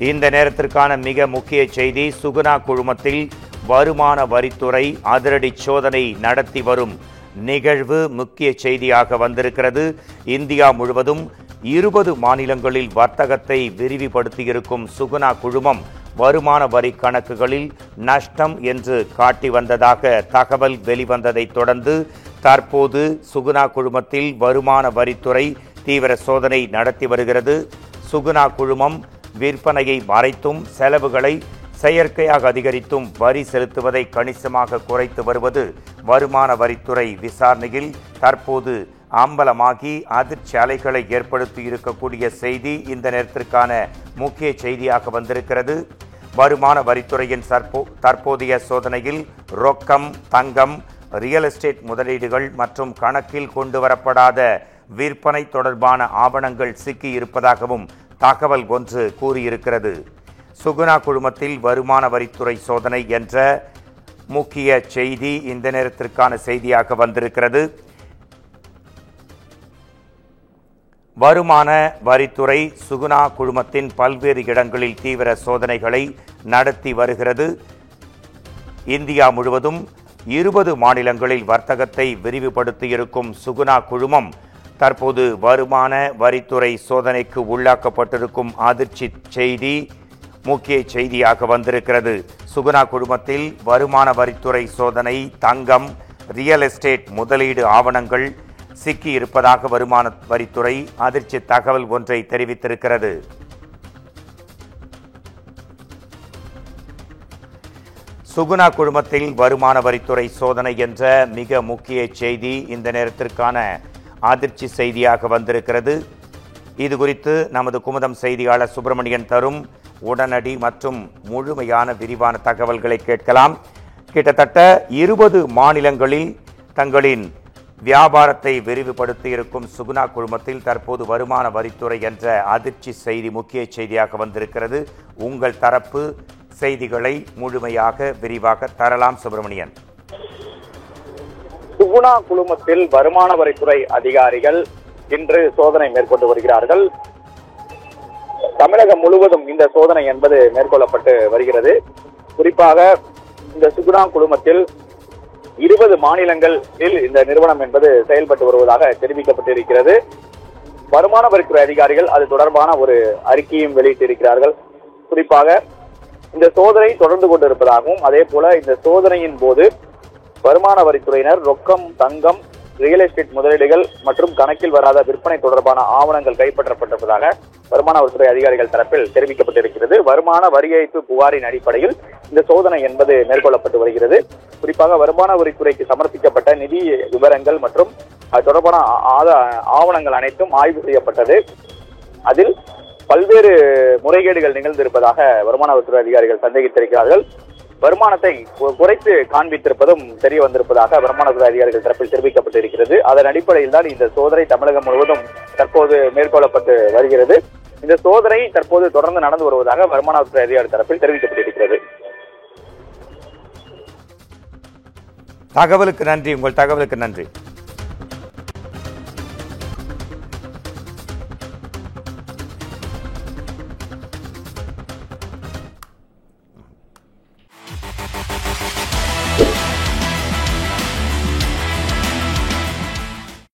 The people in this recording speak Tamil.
இந்த நேரத்திற்கான மிக முக்கிய செய்தி, சுகுணா குழுமத்தில் வருமான வரித்துறை அதிரடி சோதனை நடத்தி வரும் நிகழ்வு முக்கிய செய்தியாக வந்திருக்கிறது. இந்தியா முழுவதும் 20 மாநிலங்களில் வர்த்தகத்தை விரிவுபடுத்தியிருக்கும் சுகுணா குழுமம் வருமான வரி கணக்குகளில் நஷ்டம் என்று காட்டி வந்ததாக தகவல் வெளிவந்ததை தொடர்ந்து தற்போது சுகுணா குழுமத்தில் வருமான வரித்துறை தீவிர சோதனை நடத்தி வருகிறது. சுகுணா குழுமம் விற்பனையை மறைத்தும் செலவுகளை செயற்கையாக அதிகரித்தும் வரி செலுத்துவதை கணிசமாக குறைத்து வருவது வருமான வரித்துறை விசாரணையில் தற்போது அம்பலமாகி அதிர்ச்சி அலைகளை ஏற்படுத்தி இருக்கக்கூடிய செய்தி இந்த நேரத்திற்கான முக்கிய செய்தியாக வந்திருக்கிறது. வருமான வரித்துறையின் தற்போதைய சோதனையில் ரொக்கம், தங்கம், ரியல் எஸ்டேட் முதலீடுகள் மற்றும் கணக்கில் கொண்டு வரப்படாத விற்பனை தொடர்பான ஆவணங்கள் சிக்கி இருப்பதாகவும் தகவல் ஒன்று கூறியிருக்கிறது. சுகுணா குழுமத்தில் வருமான வரித்துறை சோதனை என்ற முக்கிய செய்தி இந்த நேரத்திற்கான செய்தியாக வந்திருக்கிறது. வருமான வரித்துறை சுகுணா குழுமத்தின் பல்வேறு இடங்களில் தீவிர சோதனைகளை நடத்தி வருகிறது. இந்தியா முழுவதும் 20 மாநிலங்களில் வர்த்தகத்தை விரிவுபடுத்தியிருக்கும் சுகுணா குழுமம் தற்போது வருமான வரித்துறை சோதனைக்கு உள்ளாக்கப்பட்டிருக்கும் அதிர்ச்சி செய்தி முக்கிய செய்தியாக வந்திருக்கிறது. சுகுணா குழுமத்தில் வருமான வரித்துறை சோதனை, தங்கம், ரியல் எஸ்டேட் முதலீடு ஆவணங்கள் சிக்கி இருப்பதாக வருமான வரித்துறை அதிர்ச்சி தகவல் ஒன்றை தெரிவித்திருக்கிறது. சுகுணா குழுமத்தில் வருமான வரித்துறை சோதனை என்ற மிக முக்கிய செய்தி இந்த நேரத்திற்கான அதிர்ச்சி செய்தியாக வந்திருக்கிறது. இது குறித்து நமது குமுதம் செய்தியாளர் சுப்பிரமணியன் தரும் உடனடி மற்றும் முழுமையான விரிவான தகவல்களை கேட்கலாம். கிட்டத்தட்ட 20 மாநிலங்களில் தங்களின் வியாபாரத்தை விரிவுபடுத்தி இருக்கும் சுகுணா குழுமத்தில் தற்போது வருமான வரித்துறை என்ற அதிர்ச்சி செய்தி முக்கிய செய்தியாக வந்திருக்கிறது. உங்கள் தரப்பு செய்திகளை முழுமையாக விரிவாக தரலாம் சுப்பிரமணியன். சுகுணா குழுமத்தில் வருமான வரித்துறை அதிகாரிகள் இன்று சோதனை மேற்கொண்டு வருகிறார்கள். தமிழகம் முழுவதும் இந்த சோதனை என்பது மேற்கொள்ளப்பட்டு வருகிறது. குறிப்பாக இந்த சுகுணா குழுமத்தில் 20 மாநிலங்களில் இந்த நிறுவனம் என்பது செயல்பட்டு வருவதாக தெரிவிக்கப்பட்டிருக்கிறது. வருமான வரித்துறை அதிகாரிகள் அது தொடர்பான ஒரு அறிக்கையும் வெளியிட்டிருக்கிறார்கள். குறிப்பாக இந்த சோதனை தொடர்ந்து கொண்டிருப்பதாகவும் அதே போல இந்த சோதனையின் போது வருமான வரித்துறையினர் ரொக்கம், தங்கம், ரியல் எஸ்டேட் முதலீடுகள் மற்றும் கணக்கில் வராத விற்பனை தொடர்பான ஆவணங்கள் கைப்பற்றப்பட்டிருப்பதாக வருமான வரித்துறை அதிகாரிகள் தரப்பில் தெரிவிக்கப்பட்டிருக்கிறது. வருமான வரி ஏய்ப்பு புகாரின் அடிப்படையில் இந்த சோதனை என்பது மேற்கொள்ளப்பட்டு வருகிறது. குறிப்பாக வருமான வரித்துறைக்கு சமர்ப்பிக்கப்பட்ட நிதி விவரங்கள் மற்றும் அது தொடர்பான ஆவணங்கள் அனைத்தும் ஆய்வு செய்யப்பட்டது. அதில் பல்வேறு முறைகேடுகள் நிகழ்ந்திருப்பதாக வருமான வரித்துறை அதிகாரிகள் சந்தேகித்திருக்கிறார்கள். வருமானத்தை குறைத்து காண்பித்திருப்பதும் தெரிய வந்திருப்பதாக வருமானத்துறை அதிகாரிகள் தரப்பில் தெரிவிக்கப்பட்டிருக்கிறது. அதன் அடிப்படையில் தான் இந்த சோதனை தமிழகம் முழுவதும் தற்போது மேற்கொள்ளப்பட்டு வருகிறது. இந்த சோதனை தற்போது தொடர்ந்து நடந்து வருவதாக வருமானத்துறை அதிகாரி தரப்பில் தெரிவிக்கப்பட்டிருக்கிறது. தகவலுக்கு நன்றி. உங்கள் தகவலுக்கு நன்றி.